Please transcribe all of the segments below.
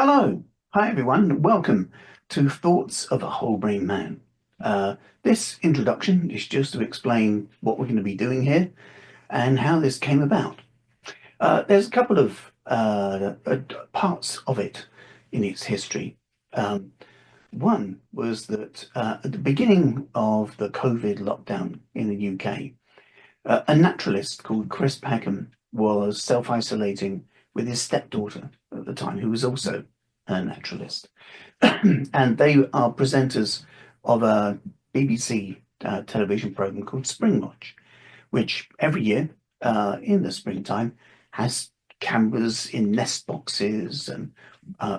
Hello, hi everyone, welcome to Thoughts of a Whole Brain Man. This introduction is just to explain what we're going to be doing here and how this came about. There's a couple of parts of it in its history. Um, One was that at the beginning of the COVID lockdown in the UK, a naturalist called Chris Packham was self-isolating with his stepdaughter at the time, who was also a naturalist. And they are presenters of a BBC television program called Spring Watch, which every year in the springtime has cameras in nest boxes and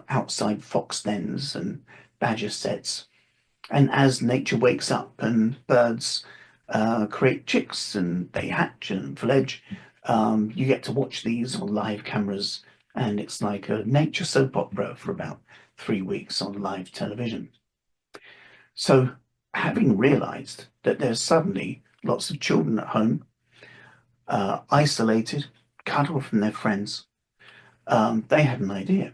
outside fox dens and badger sets. And as nature wakes up and birds create chicks and they hatch and fledge, you get to watch these on live cameras. And it's like a nature soap opera for about 3 weeks on live television. So, having realized that there's suddenly lots of children at home, isolated, cut off from their friends, they had an idea.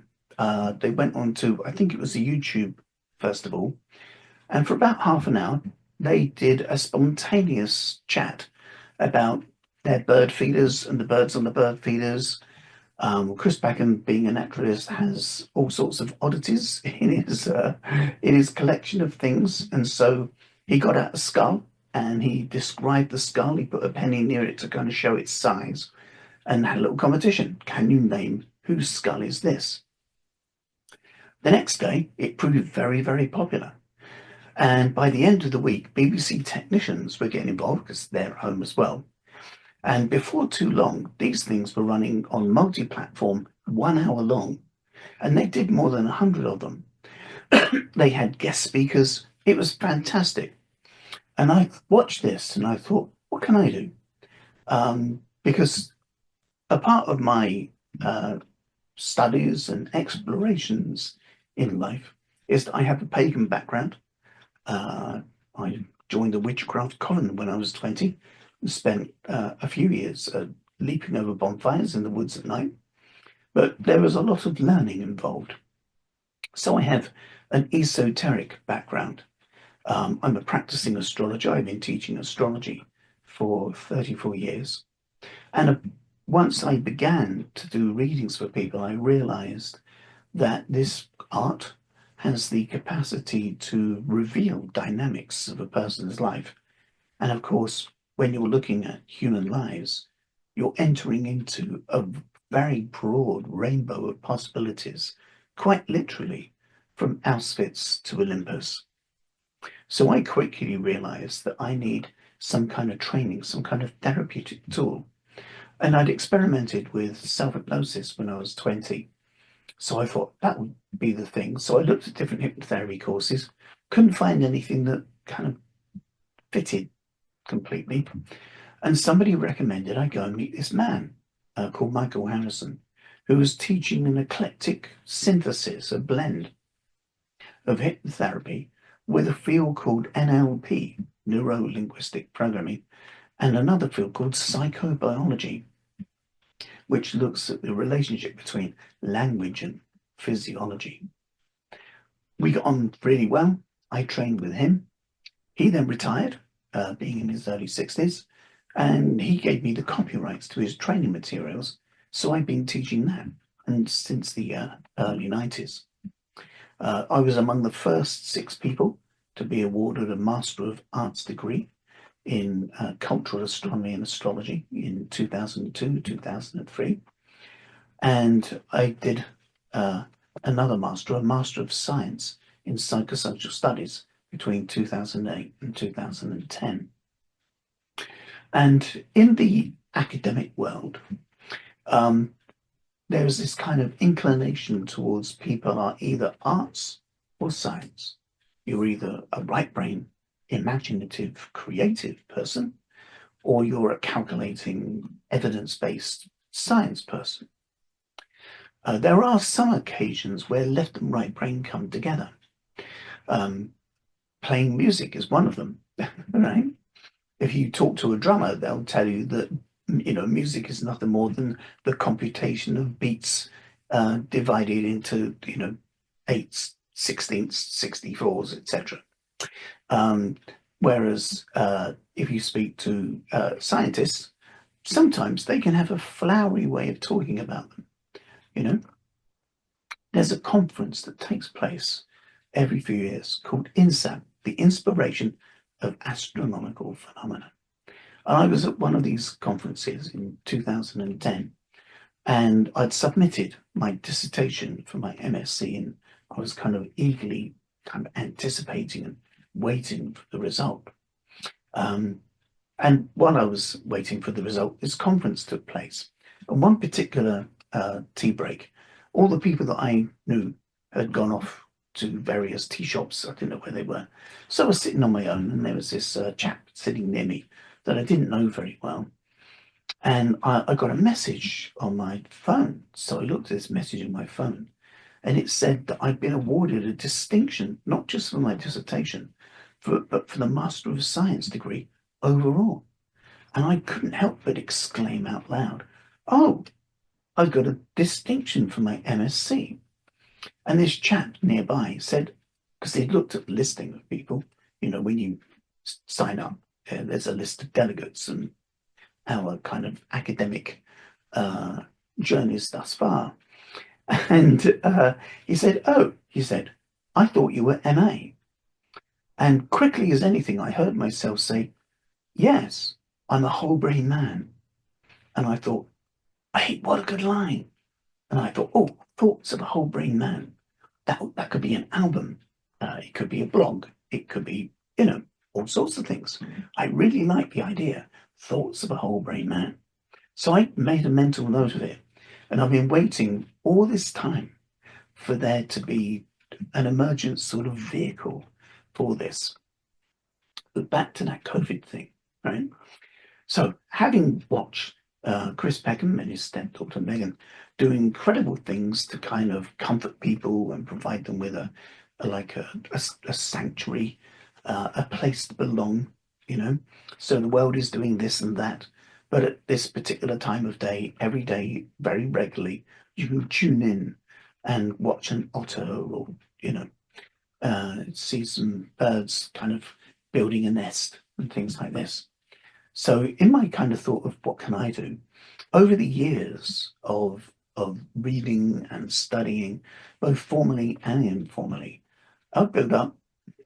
They went on to, I think it was a YouTube festival, and for about half an hour, they did a spontaneous chat about their bird feeders and the birds on the bird feeders. Chris Packham, being a naturalist, has all sorts of oddities in his collection of things, and so he got out a skull and he described the skull. He put a penny near it to kind of show its size, and had a little competition. Can you name whose skull is this? The next day, it proved very, very popular. And by the end of the week, BBC technicians were getting involved because they're at home as well. And before too long, these things were running on multi-platform, 1 hour long, and they did more than 100 of them. They had guest speakers. It was fantastic. And I watched this and I thought, what can I do? Because a part of my studies and explorations in life is that I have a pagan background. I joined the witchcraft coven when I was 20 and spent a few years leaping over bonfires in the woods at night. But there was a lot of learning involved. So I have an esoteric background. I'm a practicing astrologer. I've been teaching astrology for 34 years. And once I began to do readings for people, I realized that this art has the capacity to reveal dynamics of a person's life. And of course, when you're looking at human lives, you're entering into a very broad rainbow of possibilities, quite literally, from Auschwitz to Olympus. So I quickly realized that I need some kind of training, some kind of therapeutic tool. And I'd experimented with self-hypnosis when I was 20. So I thought that would be the thing. So I looked at different hypnotherapy courses, couldn't find anything that kind of fitted completely. And somebody recommended I go and meet this man called Michael Harrison, who was teaching an eclectic synthesis, a blend of hypnotherapy with a field called NLP, neuro linguistic programming, and another field called psychobiology, which looks at the relationship between language and physiology. We got on really well. I trained with him. He then retired, being in his early 60s, and he gave me the copyrights to his training materials. So I've been teaching that, and since the early 90s. I was among the first 6 people to be awarded a Master of Arts degree in cultural astronomy and astrology in 2002, 2003. And I did another master, a Master of Science in Psychosocial Studies between 2008 and 2010. And in the academic world, there is this kind of inclination towards people are either arts or science. You're either a right brain, imaginative, creative person, or you're a calculating, evidence-based science person. There are some occasions where left and right brain come together. Playing music is one of them, right? If you talk to a drummer, they'll tell you that music is nothing more than the computation of beats divided into, eights, sixteenths, 64s, etc. Whereas if you speak to scientists, sometimes they can have a flowery way of talking about them. You know, there's a conference that takes place every few years called INSAP, the Inspiration of Astronomical Phenomena. And I was at one of these conferences in 2010, and I'd submitted my dissertation for my MSc, and I was kind of eagerly kind of anticipating and waiting for the result. Um, and while I was waiting for the result, this conference took place. And one particular tea break, all the people that I knew had gone off to various tea shops. I didn't know where they were. So I was sitting on my own, and there was this chap sitting near me that I didn't know very well. And I got a message on my phone. So I looked at this message on my phone, and it said that I'd been awarded a distinction, not just for my dissertation, but for the Master of Science degree overall. And I couldn't help but exclaim out loud, "Oh, I got a distinction for my MSc." And this chap nearby said, because he'd looked at the listing of people, when you sign up, there's a list of delegates and our kind of academic journeys thus far. And he said, "Oh," he said, "I thought you were MA." And quickly as anything, I heard myself say, "Yes, I'm a whole brain man." And I thought, hey, what a good line. And I thought, oh, Thoughts of a Whole Brain Man. That could be an album. It could be a blog. It could be, all sorts of things. I really like the idea. Thoughts of a Whole Brain Man. So I made a mental note of it. And I've been waiting all this time for there to be an emergent sort of vehicle for this. But back to that COVID thing, right? So having watched Chris Peckham and his stepdaughter Megan do incredible things to kind of comfort people and provide them with a sanctuary, a place to belong, So the world is doing this and that, but at this particular time of day, every day, very regularly, you can tune in and watch an otter or, see some birds kind of building a nest and things like this. So in my kind of thought of what can I do, over the years of reading and studying, both formally and informally, I've built up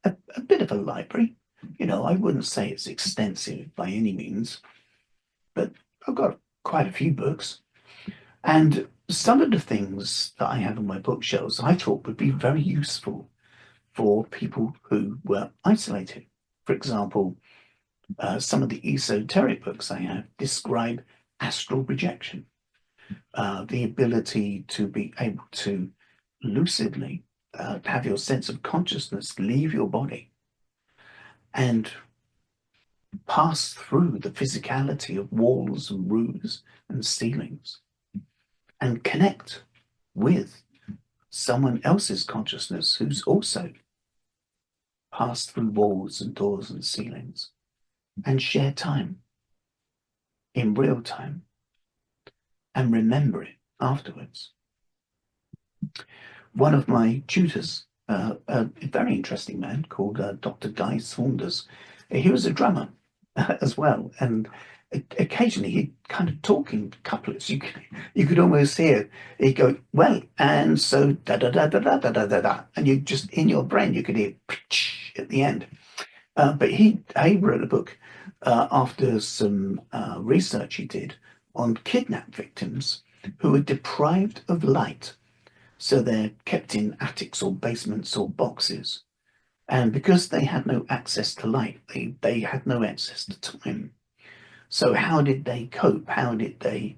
a bit of a library. I wouldn't say it's extensive by any means, but I've got quite a few books. And some of the things that I have on my bookshelves I thought would be very useful for people who were isolated. For example, some of the esoteric books I have describe astral projection, the ability to be able to lucidly have your sense of consciousness leave your body and pass through the physicality of walls and roofs and ceilings and connect with someone else's consciousness who's also passed through walls and doors and ceilings and share time in real time and remember it afterwards. One of my tutors, a very interesting man called Dr. Guy Saunders, he was a drummer as well, and occasionally he'd kind of talk in couplets. You could almost hear he'd go, "Well, and so da da da da da da da da da," and you just in your brain you could hear at the end. But he wrote a book after some research he did on kidnap victims who were deprived of light. So they're kept in attics or basements or boxes. And because they had no access to light, they had no access to time. So how did they cope? How did they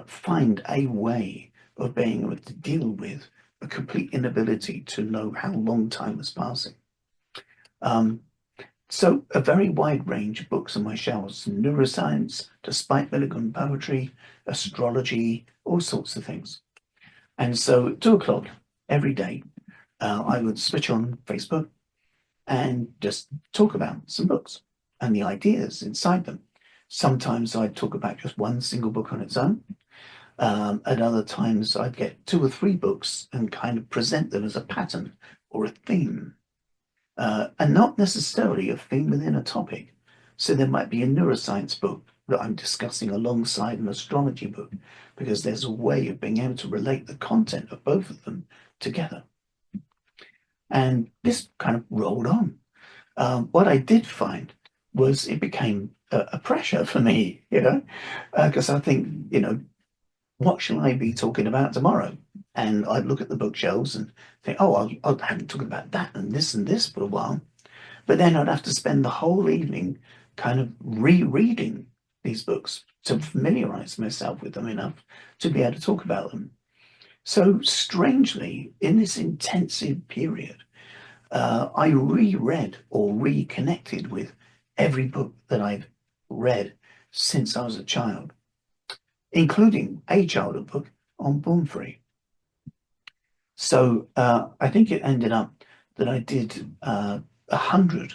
find a way of being able to deal with a complete inability to know how long time was passing? So a very wide range of books on my shelves, from neuroscience to Spike Milligan poetry, astrology, all sorts of things. And so at 2 o'clock every day, I would switch on Facebook and just talk about some books and the ideas inside them. Sometimes I'd talk about just one single book on its own. At other times, I'd get 2 or 3 books and kind of present them as a pattern or a theme, and not necessarily a theme within a topic. So there might be a neuroscience book that I'm discussing alongside an astrology book, because there's a way of being able to relate the content of both of them together. And this kind of rolled on. What I did find was it became a pressure for me, because I think, what shall I be talking about tomorrow? And I'd look at the bookshelves and think, oh, I haven't talked about that and this for a while. But then I'd have to spend the whole evening kind of rereading these books to familiarize myself with them enough to be able to talk about them. So strangely, in this intensive period, I reread or reconnected with every book that I've read since I was a child, including a childhood book on Born Free. So I think it ended up that I did 100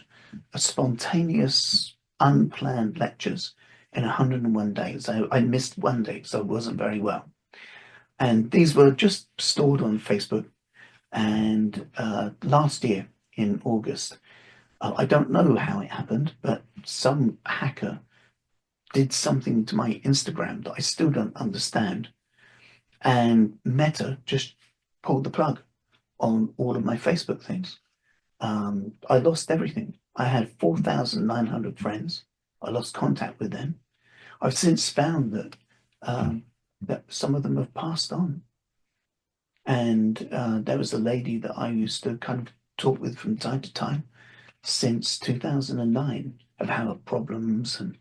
spontaneous, unplanned lectures in 101 days. I missed one day, so I wasn't very well. And these were just stored on Facebook. And last year in August, I don't know how it happened, but some hacker did something to my Instagram that I still don't understand. And Meta just pulled the plug on all of my Facebook things. I lost everything. I had 4,900 friends. I lost contact with them. I've since found that some of them have passed on. And there was a lady that I used to kind of talk with from time to time since 2009 about her problems, and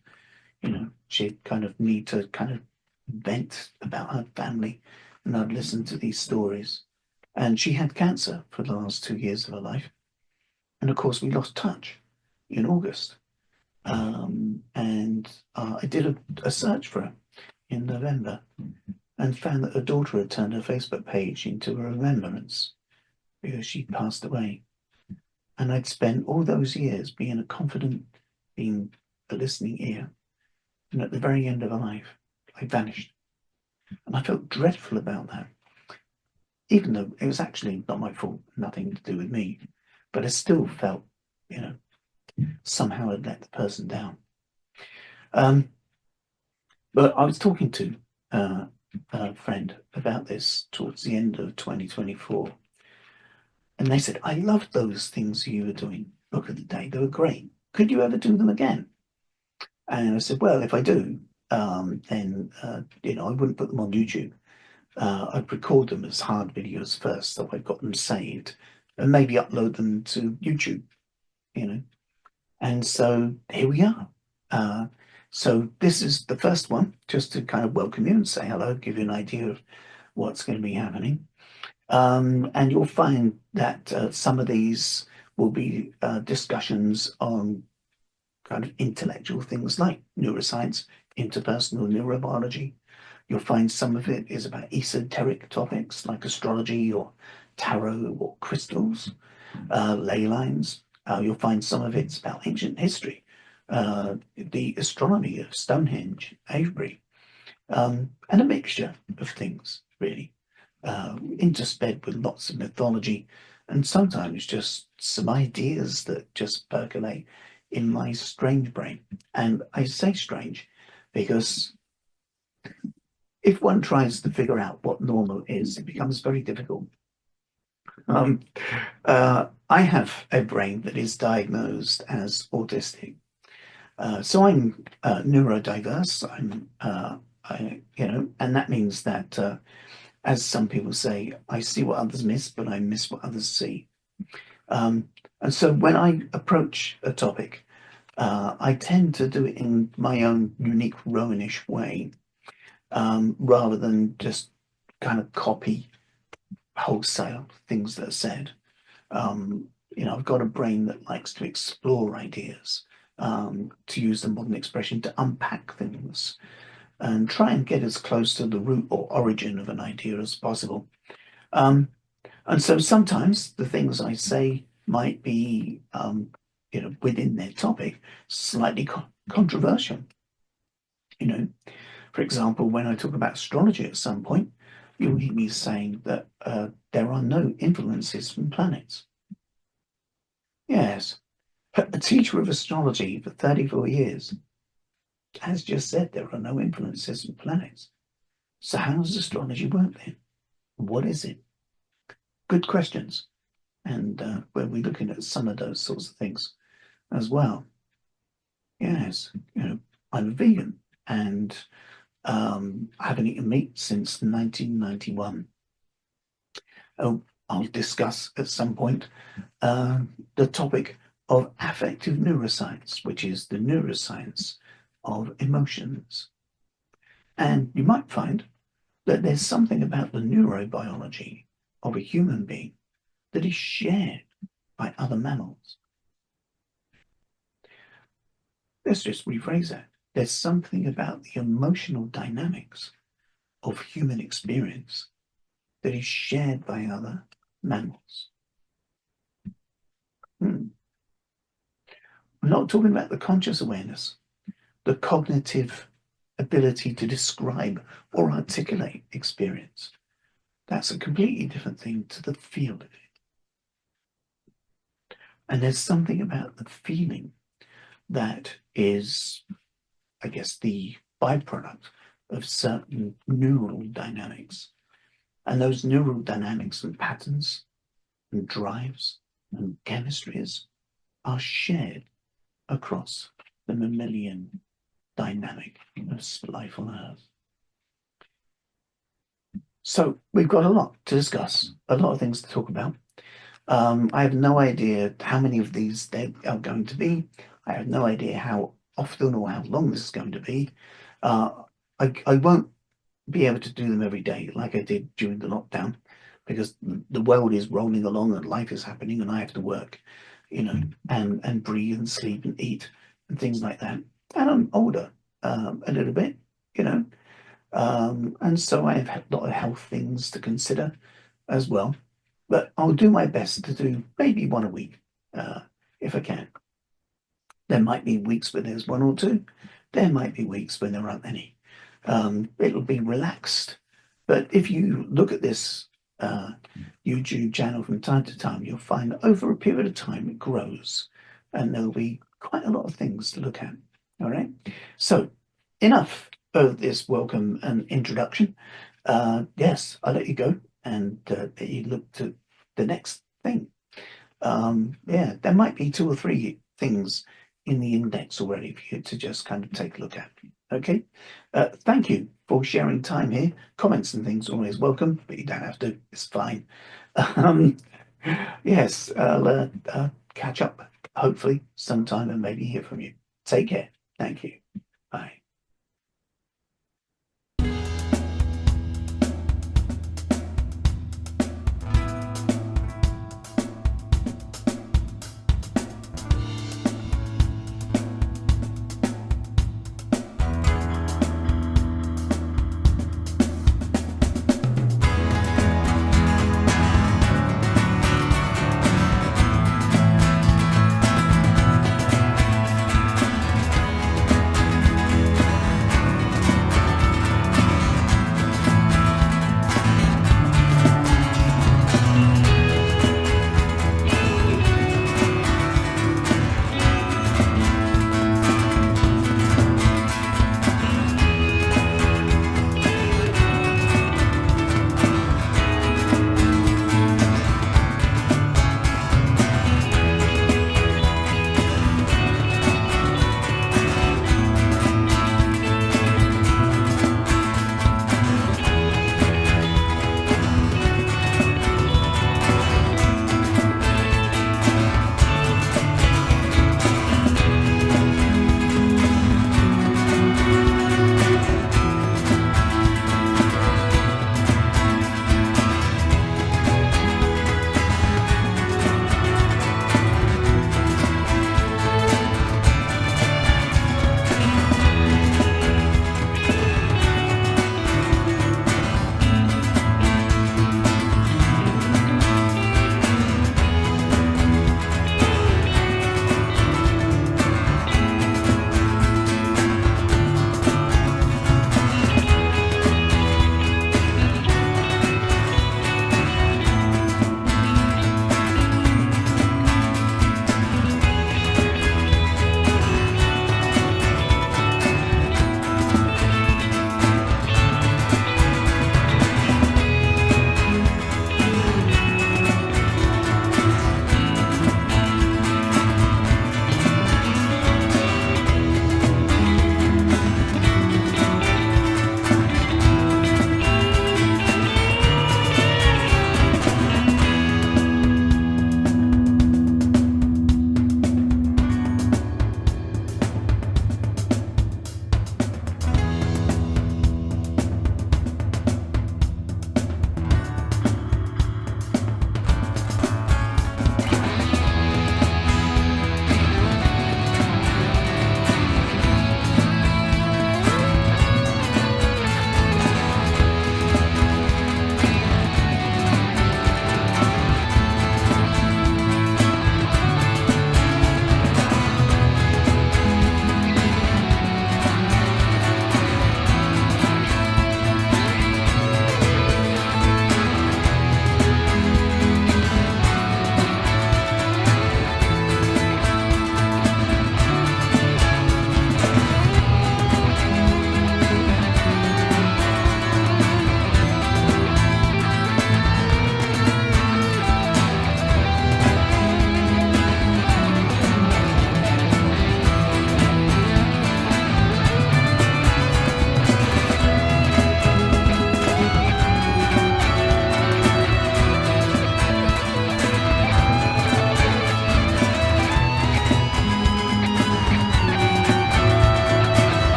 she'd kind of need to kind of vent about her family, and I'd listen to these stories. And she had cancer for the last 2 years of her life. And of course, we lost touch in August. And I did a search for her in November and found that her daughter had turned her Facebook page into a remembrance because she passed away. And I'd spent all those years being a confident, being a listening ear. And at the very end of her life, I vanished. And I felt dreadful about that, even though it was actually not my fault, nothing to do with me. But I still felt, somehow I'd let the person down. But I was talking to a friend about this towards the end of 2024. And they said, I loved those things you were doing, Book of the Day. They were great. Could you ever do them again? And I said, well, if I do, then, I wouldn't put them on YouTube. I'd record them as hard videos first, so I've got them saved, and maybe upload them to YouTube, And so here we are. So this is the first one, just to kind of welcome you and say hello, give you an idea of what's going to be happening. And you'll find that some of these will be discussions on kind of intellectual things like neuroscience, interpersonal neurobiology. You'll find some of it is about esoteric topics like astrology or tarot or crystals, ley lines. You'll find some of it's about ancient history, the astronomy of Stonehenge, Avebury, and a mixture of things, really, intersped with lots of mythology and sometimes just some ideas that just percolate in my strange brain. And I say strange because if one tries to figure out what normal is, it becomes very difficult. I have a brain that is diagnosed as autistic. So I'm neurodiverse. And that means that, as some people say, I see what others miss, but I miss what others see. And so when I approach a topic, I tend to do it in my own unique Rowanish way, rather than just kind of copy wholesale things that are said. I've got a brain that likes to explore ideas, to use the modern expression, to unpack things and try and get as close to the root or origin of an idea as possible. And so sometimes the things I say might be, within their topic, slightly controversial. For example, when I talk about astrology at some point, you'll hear me saying that there are no influences from planets. Yes, a teacher of astrology for 34 years has just said there are no influences from planets. So how does astrology work then? What is it? Good questions. And we'll be looking at some of those sorts of things as well. Yes, I'm a vegan and I haven't eaten meat since 1991. Oh, I'll discuss at some point the topic of affective neuroscience, which is the neuroscience of emotions. And you might find that there's something about the neurobiology of a human being that is shared by other mammals. Let's just rephrase that. There's something about the emotional dynamics of human experience that is shared by other mammals. I'm not talking about the conscious awareness, the cognitive ability to describe or articulate experience. That's a completely different thing to the feel of it. And there's something about the feeling that is, I guess, the byproduct of certain neural dynamics. And those neural dynamics and patterns and drives and chemistries are shared across the mammalian dynamic of life on Earth. So we've got a lot to discuss, a lot of things to talk about. I have no idea how many of these there are going to be. I have no idea how often or how long this is going to be. I won't be able to do them every day like I did during the lockdown because the world is rolling along and life is happening and I have to work, and breathe and sleep and eat and things like that. And I'm older a little bit, and so I have a lot of health things to consider as well. But I'll do my best to do maybe one a week if I can. There might be weeks where there's one or two. There might be weeks when there aren't any. It'll be relaxed. But if you look at this YouTube channel from time to time, you'll find that over a period of time it grows and there'll be quite a lot of things to look at. All right. So enough of this welcome and introduction. Yes, I'll let you go and let you look to the next thing. Yeah, there might be 2 or 3 things in the index already for you to just kind of take a look at. Okay. Thank you for sharing time here. Comments and things always welcome, but you don't have to. It's fine. Yes, I'll catch up hopefully sometime and maybe hear from you. Take care. Thank you. Bye.